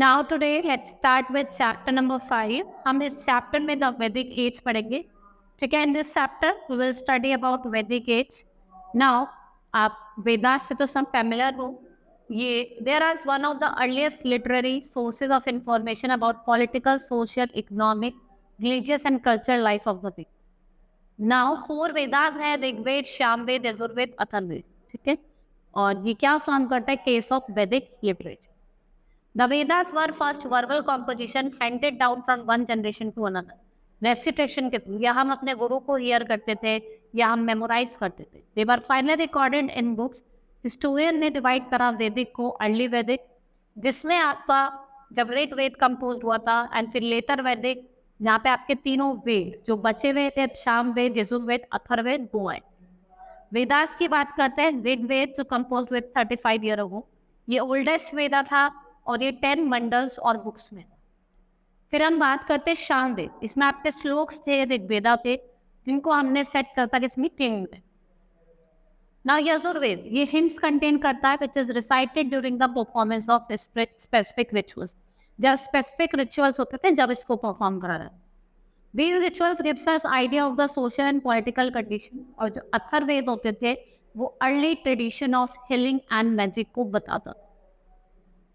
Now today let's start with chapter number 5. हम इस chapter में the Vedic age पढ़ेंगे. ठीक है, in this chapter we will study about Vedic age. Now आप वेदास से तो सब familiar हो. ये there is one of the earliest literary sources of information about political, social, economic, religious and cultural life of the people. Now 4 Vedas है, ऋग्वेद, सामवेद, यजुर्वेद, अथर्ववेद. ठीक है, और ये क्या फॉर्म करता है? केस ऑफ वैदिक literature. The Vedas were first verbal composition handed down from one generation to another. Recitation के थ्रू, या हम अपने गुरु को हियर करते थे या हम मेमोराइज करते थे. They were finally recorded in books. Historian ने डिवाइड करा वैदिक को अर्ली वैदिक, जिसमें आपका जब ऋग वेद कंपोज हुआ था एंड फिर लेटर वैदिक, जहाँ पे आपके तीनों वेद जो बचे हुए थे, साम वेद, यजुर्वेद, अथर्ववेद, वो आए. वेदास की बात करते हैं. ऋग वेद जो कंपोज हुए 35 ईयर अगो, ये ओल्डेस्ट वेदा था और ये 10 मंडल्स और बुक्स में. फिर हम बात करते हैं सामवेद. इसमें आपके श्लोक्स थे ऋग्वेदा के, जिनको हमने सेट करता है इसमें 10 में. नाउ यजुर्वेद ये हिम्स कंटेन करता है which is recited during the performance of specific rituals. जब स्पेसिफिक रिचुअल्स होते थे जब इसको परफॉर्म करा जाता. These rituals gives us idea of the social and political condition. और जो अथर्ववेद होते थे वो early tradition of healing and magic को बताता.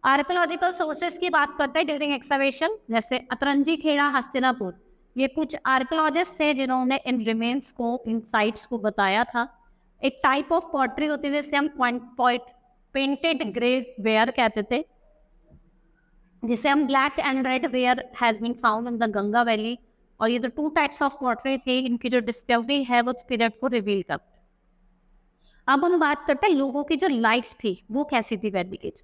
आर्कोलॉजिकल सोर्सेज की बात करते हैं ड्यूरिंग एक्सकवेशन, जैसे अतरंजी खेड़ा, हस्तिनापुर. ये कुछ आर्कोलॉजिस्ट थे जिन्होंने इन रिमेन्स को, इन साइट्स को बताया था. एक टाइप ऑफ पॉटरी होती है जिसे हम पेंटेड ग्रे वेयर कहते थे, जिसे हम black and red ware has been found in the Ganga valley. और ये जो 2 टाइप्स ऑफ पॉटरी थे, इनकी जो डिस्कवरी है वो उस पीरियड को रिवील करते हैं. अब हम बात करते हैं लोगों की जो लाइफ थी वो कैसी थी वैदिक एज.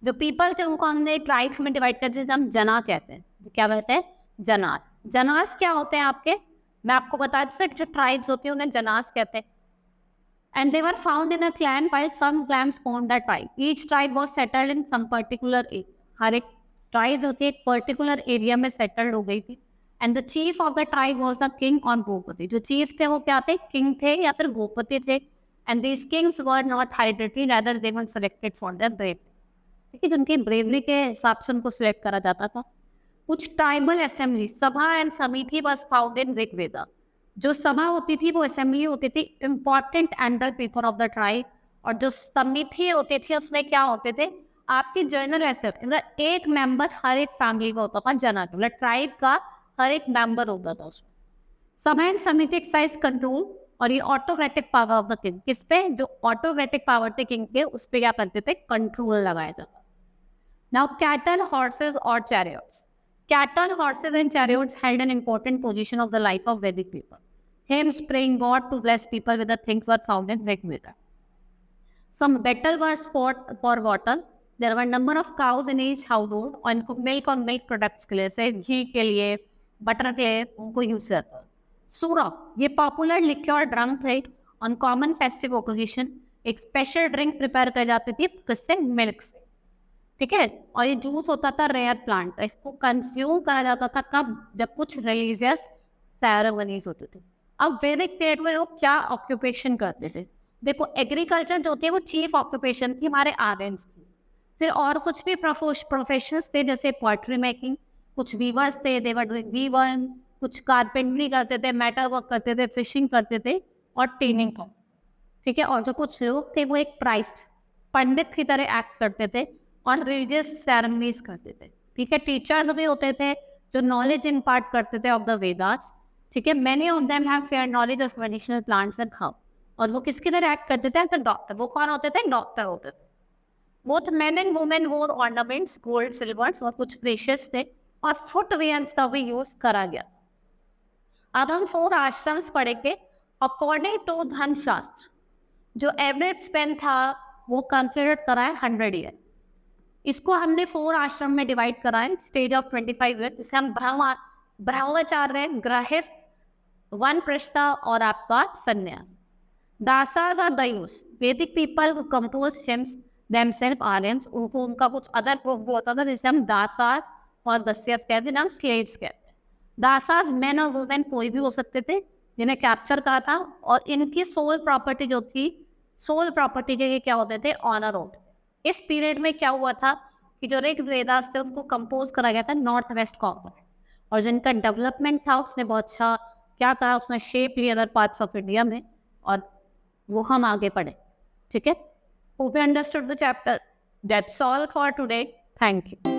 जो पीपल थे उनको हमने ट्राइब्स में डिवाइड कर, जिसे हम जना कहते हैं. क्या कहते हैं? जनास. जनास क्या होते हैं आपके? मैं आपको बता दूं, जो ट्राइब्स होती हैं उन्हें जनास कहते हैं. And they were found in a clan while some clans formed a tribe. Each tribe was settled in some particular area. हर एक ट्राइब होती है एक पर्टिकुलर एरिया में सेटल्ड हो गई थी. And the chief of the tribe was the king और गोपति. जो चीफ थे वो क्या थे? किंग थे या फिर गोपति थे. And these Kings were not hereditary, rather they were selected for their bravery. ठीक है, जिनकी ब्रेवरी के हिसाब से उनको सिलेक्ट करा जाता था. कुछ ट्राइबल असेंबली, सभा एंड समिति वाज फाउंड इन ऋग्वेदा. जो सभा होती थी वो असेंबली होती थी, important elder people of the tribe. और जो समिति होती थी उसमें क्या होते थे? आपके जनरल असेंबली, मतलब एक मेंबर हर एक फैमिली का होता था, जना मतलब ट्राइब का हर एक मेंबर होता था उसमें. सभा एंड समिति एक्सरसाइज कंट्रोल. और ये autocratic power of the king, किस पे? जो ऑटोक्रेटिक पावर थे किंग के, उस पे क्या करते थे? कंट्रोल लगाया जाता. Now cattle, horses or chariots. Cattle, horses and chariots held an important position of the life of Vedic people. Hymns praying God to bless people with the things were found in Rig Veda. Some battle was fought for water. There were number of cows in each household and milk और milk products के लिए, से घी के लिए, butter के लिए उनको use करता है. सूरा ये पॉपुलर लिक्योर ड्रंक थे. ऑन कॉमन फेस्टिव ओकेजन एक स्पेशल ड्रिंक प्रिपेयर कर जाती थी, किससे? मिल्क से. ठीक है, और ये जूस होता था रेयर प्लांट. इसको कंज्यूम करा जाता था कब? जब कुछ रिलीजियस सेरेमनीज होती थी. अब वैदिक पीरियड में लोग क्या ऑक्यूपेशन करते थे? देखो, एग्रीकल्चर जो होती है वो चीफ ऑक्यूपेशन थी हमारे आर्यंस की. फिर और कुछ भी प्रोफेशंस थे, जैसे पॉटरी मेकिंग, कुछ वीवर्स थे, दे वर डूइंग वीवन, कुछ कारपेंट्री करते थे, मेटल वर्क करते थे, फिशिंग करते थे और टेनिंग का. ठीक है, और जो कुछ लोग थे वो एक प्राइस्ट पंडित की तरह एक्ट करते थे और रिलीजियस सेरेमनीज करते थे. ठीक है, टीचर्स भी होते थे जो नॉलेज इम्पार्ट करते थे ऑफ द वेदास. ठीक है, many of them have fair knowledge of medicinal plants and herb. और वो किसकी तरह एक्ट करते थे? तो डॉक्टर. वो कौन होते थे? डॉक्टर होते थे. बोथ मेन एंड वुमेन वोर ऑर्नामेंट्स, गोल्ड, सिल्वर्स और कुछ प्रेशियस थे. और फुटवेयर्स का भी यूज करा गया. अब हम 4 आश्रम्स पढ़ेंगे. अकॉर्डिंग टू धर्मशास्त्र जो एवरेज स्पेन था वो कंसिडर करा है 100 ईयर. इसको हमने 4 आश्रम में डिवाइड करा है. स्टेज ऑफ 25 ईयर, जिसे हम ब्रह्मचार्य, गृहस्थ, वानप्रस्था और आपका संन्यास. दासास और Dasyus, Vedic people who compose hymns themselves Aryans, उनको उनका कुछ अदर ग्रुप होता था जिसे हम दासास और दस्यस कहते हैं, हम स्लेव्स कहते हैं. दासास मैन और वुमेन कोई भी हो सकते थे जिन्हें कैप्चर करा था. और इनकी सोल प्रॉपर्टी जो थी, सोल प्रॉपर्टी के क्या होते थे? ऑनर होते थे. इस पीरियड में क्या हुआ था कि जो ऋग वेदास थे उनको कंपोज करा गया था नॉर्थ वेस्ट कॉर्नर, और जिनका डेवलपमेंट था उसने बहुत अच्छा क्या कहा, उसने शेप लिया अदर पार्ट्स ऑफ इंडिया में, और वो हम आगे पढ़े। ठीक है, hope you understood the chapter. That's all for today, thank you.